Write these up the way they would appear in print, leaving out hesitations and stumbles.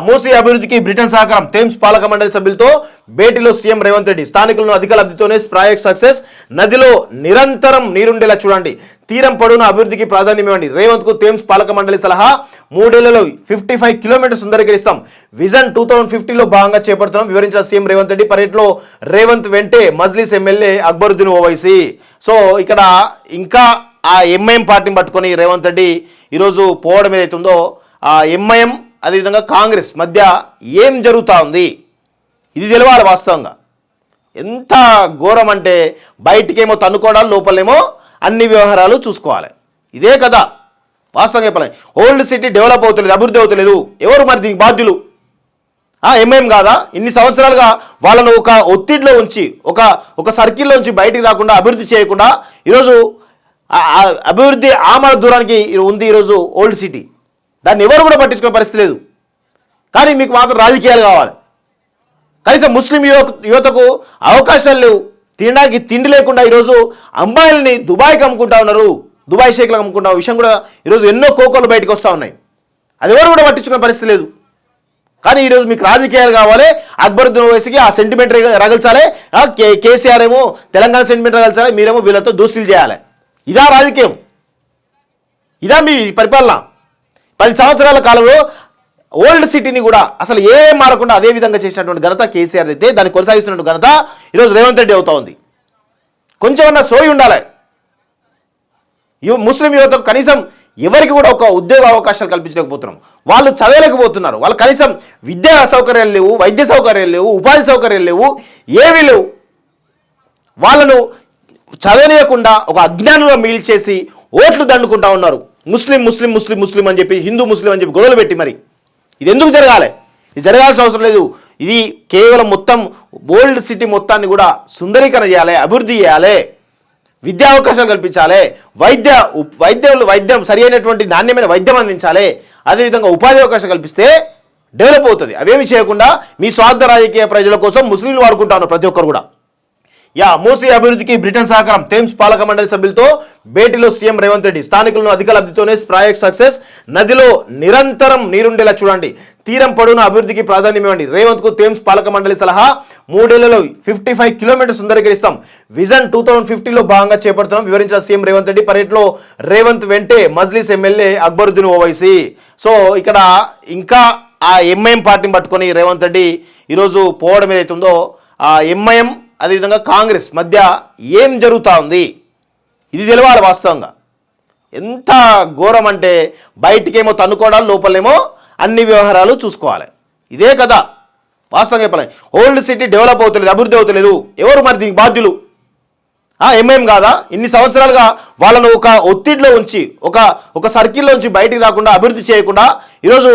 మూసీ అభివృద్ధికి బ్రిటన్ సహకారం థేమ్స్ పాలక మండలి సభ్యులతో భేటీలో సీఎం రేవంత్ రెడ్డి స్థానికులను అధిక లబ్ధితోనే ప్రాజెక్ట్ సక్సెస్ నదిలో నిరంతరం నీరుండేలా చూడండి తీరం పొడవున అభివృద్ధికి ప్రాధాన్యం ఇవ్వండి రేవంత్ కు థేమ్స్ పాలక మండలి సలహా 3 ఏళ్లలో 55 కిలోమీటర్స్ సుందరీకరిస్తాం విజన్ 2050లో భాగంగా చేపడుతున్నాం వివరించిన సీఎం రేవంత్ రెడ్డి పర్యటనలో రేవంత్ వెంటే మజ్లిస్ ఎమ్మెల్యే అక్బరుద్దీన్ ఓవైసీ సో ఇక్కడ ఇంకా ఆ ఎంఐఎం పార్టీని పట్టుకొని రేవంత్ రెడ్డి ఈరోజు పోవడం ఏదైతుందో ఆ ఎంఐఎం అదేవిధంగా కాంగ్రెస్ మధ్య ఏం జరుగుతూ ఉంది ఇది తెలవాలి వాస్తవంగా ఎంత ఘోరం అంటే బయటికేమో తన్నుకోవడాలు లోపలేమో అన్ని వ్యవహారాలు చూసుకోవాలి ఇదే కదా వాస్తవంగా చెప్పాలి ఓల్డ్ సిటీ డెవలప్ అవుతలేదు అభివృద్ధి అవుతలేదు ఎవరు మరి దీనికి బాధ్యులు ఎంఐఎం కాదా ఇన్ని సంవత్సరాలుగా వాళ్ళను ఒక ఒత్తిడిలో ఉంచి ఒక సర్కిల్లో ఉంచి బయటికి రాకుండా అభివృద్ధి చేయకుండా ఈరోజు అభివృద్ధి ఆమల దూరానికి ఉంది ఈరోజు ఓల్డ్ సిటీ దాన్ని ఎవరు కూడా పట్టించుకునే పరిస్థితి లేదు కానీ మీకు మాత్రం రాజకీయాలు కావాలి కనీసం ముస్లిం యువతకు అవకాశాలు లేవు తినడానికి తిండి లేకుండా ఈరోజు అమ్మాయిలని దుబాయ్కి అమ్ముకుంటా ఉన్నారు దుబాయ్ షేక్లకు అమ్ముకుంటా విషయం కూడా ఈరోజు ఎన్నో కోకోలు బయటకు వస్తూ ఉన్నాయి అది ఎవరు కూడా పట్టించుకునే పరిస్థితి లేదు కానీ ఈరోజు మీకు రాజకీయాలు కావాలి అక్బరుద్దీన్ ఓవైసీకి ఆ సెంటిమెంట్ రగల్చాలి కేసీఆర్ ఏమో తెలంగాణ సెంటిమెంట్ రగల్చాలి మీరేమో వీళ్ళతో దోస్తులు చేయాలి ఇదా రాజకీయం ఇదా మీ పరిపాలన 10 సంవత్సరాల కాలంలో ఓల్డ్ సిటీని కూడా అసలు ఏం మారకుండా అదే విధంగా చేసినటువంటి ఘనత కేసీఆర్ అయితే దాన్ని కొనసాగిస్తున్నటువంటి ఘనత ఈరోజు రేవంత్ రెడ్డి అవుతా ఉంది కొంచెమన్నా సోయి ఉండాలి ముస్లిం యువతకు కనీసం ఎవరికి కూడా ఒక ఉద్యోగ అవకాశాలు కల్పించలేకపోతున్నాం వాళ్ళు చదవలేకపోతున్నారు వాళ్ళు కనీసం విద్యా సౌకర్యాలు లేవు వైద్య సౌకర్యాలు లేవు ఉపాధి సౌకర్యాలు లేవు ఏమీ లేవు వాళ్ళను చదవనీయకుండా ఒక అజ్ఞానంలో మిగిల్చేసి ఓట్లు దండుకుంటా ఉన్నారు ముస్లిం ముస్లిం ముస్లిం ముస్లిం అని చెప్పి హిందూ ముస్లిం అని చెప్పి గొడవలు పెట్టి మరి ఇది ఎందుకు జరగాలి ఇది జరగాల్సిన అవసరం లేదు ఇది కేవలం మొత్తం ఓల్డ్ సిటీ మొత్తాన్ని కూడా సుందరీకరణ చేయాలి అభివృద్ధి చేయాలి విద్యా అవకాశాలు కల్పించాలి వైద్యం సరి అయినటువంటి నాణ్యమైన వైద్యం అందించాలి అదేవిధంగా ఉపాధి అవకాశం కల్పిస్తే డెవలప్ అవుతుంది అవేమి చేయకుండా మీ స్వార్థ రాజకీయ ప్రజల కోసం ముస్లింలు వాడుకుంటారు ప్రతి ఒక్కరు కూడా మూసీ అభివృద్ధికి బ్రిటన్ సహకారం థేమ్స్ పాలక మండలి సభ్యులతో భేటీలో సీఎం రేవంత్ రెడ్డి స్థానికులను అధిక లబ్ధితోనే ప్రాజెక్ట్ సక్సెస్ నదిలో నిరంతరం నీరుండేలా చూడండి తీరం పొడవున అభివృద్ధికి ప్రాధాన్యం ఇవ్వండి రేవంత్ కు థేమ్స్ పాలక మండలి సలహా 3 ఏళ్లలో 55 కిలోమీటర్స్ సుందరీకరిస్తాం విజన్ 2050లో భాగంగా చేపడుతున్నాం వివరించిన సీఎం రేవంత్ రెడ్డి పర్యటనలో రేవంత్ వెంటే మజ్లిస్ ఎమ్మెల్యే అక్బరుద్దీన్ ఓవైసీ సో ఇక్కడ ఇంకా ఆ ఎంఐఎం పార్టీని పట్టుకొని రేవంత్ రెడ్డి ఈరోజు పోవడం ఏదైతుందో ఆ ఎంఐఎం అదేవిధంగా కాంగ్రెస్ మధ్య ఏం జరుగుతూ ఉంది ఇది తెలవాలి వాస్తవంగా ఎంత ఘోరం అంటే బయటికేమో తన్నుకోవడాలు లోపలేమో అన్ని వ్యవహారాలు చూసుకోవాలి ఇదే కదా వాస్తవంగా చెప్పాలి ఓల్డ్ సిటీ డెవలప్ అవుతలేదు అభివృద్ధి అవుతలేదు ఎవరు మరి దీనికి బాధ్యులు ఎంఐఎం కాదా ఇన్ని సంవత్సరాలుగా వాళ్ళను ఒక ఒత్తిడిలో ఉంచి ఒక సర్కిల్లో ఉంచి బయటికి రాకుండా అభివృద్ధి చేయకుండా ఈరోజు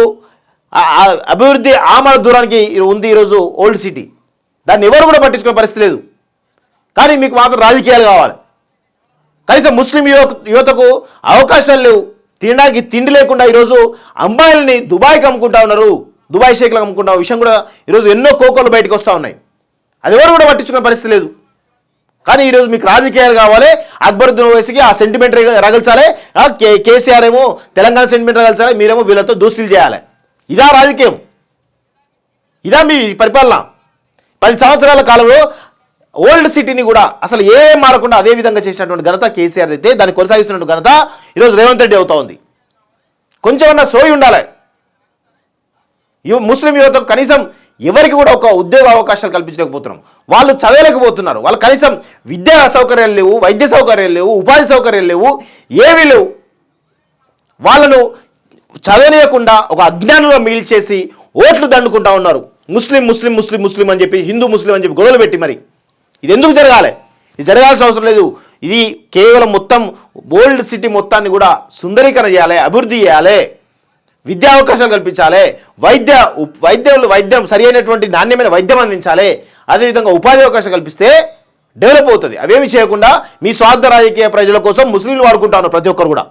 అభివృద్ధి ఆమల దూరానికి ఉంది ఈరోజు ఓల్డ్ సిటీ దాన్ని ఎవరు కూడా పట్టించుకునే పరిస్థితి లేదు కానీ మీకు మాత్రం రాజకీయాలు కావాలి కనీసం ముస్లిం యువతకు అవకాశాలు లేవు తినడానికి తిండి లేకుండా ఈరోజు అమ్మాయిలని దుబాయ్కి అమ్ముకుంటా ఉన్నారు దుబాయ్ షేక్లకు అమ్ముకుంటా విషయం కూడా ఈరోజు ఎన్నో కోకోలు బయటకు వస్తూ ఉన్నాయి అది ఎవరు కూడా పట్టించుకునే పరిస్థితి లేదు కానీ ఈరోజు మీకు రాజకీయాలు కావాలి అక్బరుద్దీన్ ఓవైసీకి ఆ సెంటిమెంట్ రగల్చాలి కేసీఆర్ ఏమో తెలంగాణ సెంటిమెంట్ రగల్చాలి మీరేమో వీళ్ళతో దోస్తులు చేయాలి ఇదా రాజకీయం ఇదా మీ పరిపాలన 10 సంవత్సరాల కాలంలో ఓల్డ్ సిటీని కూడా అసలు ఏం మారకుండా అదే విధంగా చేసినటువంటి ఘనత కేసీఆర్ అయితే దాన్ని కొనసాగిస్తున్నటువంటి ఘనత ఈరోజు రేవంత్ రెడ్డి అవుతా ఉంది కొంచెమన్నా సోయి ఉండాలి ముస్లిం యువతకు కనీసం ఎవరికి కూడా ఒక ఉద్యోగ అవకాశాలు కల్పించలేకపోతున్నాం వాళ్ళు చదవలేకపోతున్నారు వాళ్ళు కనీసం విద్యా సౌకర్యాలు లేవు వైద్య సౌకర్యాలు లేవు ఉపాధి సౌకర్యాలు లేవు ఏమీ లేవు వాళ్ళను చదవనీయకుండా ఒక అజ్ఞానంలో మిగిల్చేసి ఓట్లు దండుకుంటా ఉన్నారు ముస్లిం ముస్లిం ముస్లిం ముస్లిం అని చెప్పి హిందూ ముస్లిం అని చెప్పి గొడవలు పెట్టి మరి ఇది ఎందుకు జరగాలి ఇది జరగాల్సిన అవసరం లేదు ఇది కేవలం మొత్తం ఓల్డ్ సిటీ మొత్తాన్ని కూడా సుందరీకరణ చేయాలి అభివృద్ధి చేయాలి విద్యా అవకాశాలు కల్పించాలి వైద్యం సరి అయినటువంటి నాణ్యమైన వైద్యం అందించాలి అదేవిధంగా ఉపాధి అవకాశం కల్పిస్తే డెవలప్ అవుతుంది అవేమి చేయకుండా మీ స్వార్థ రాజకీయ ప్రజల కోసం ముస్లింలు వాడుకుంటారు ప్రతి ఒక్కరు కూడా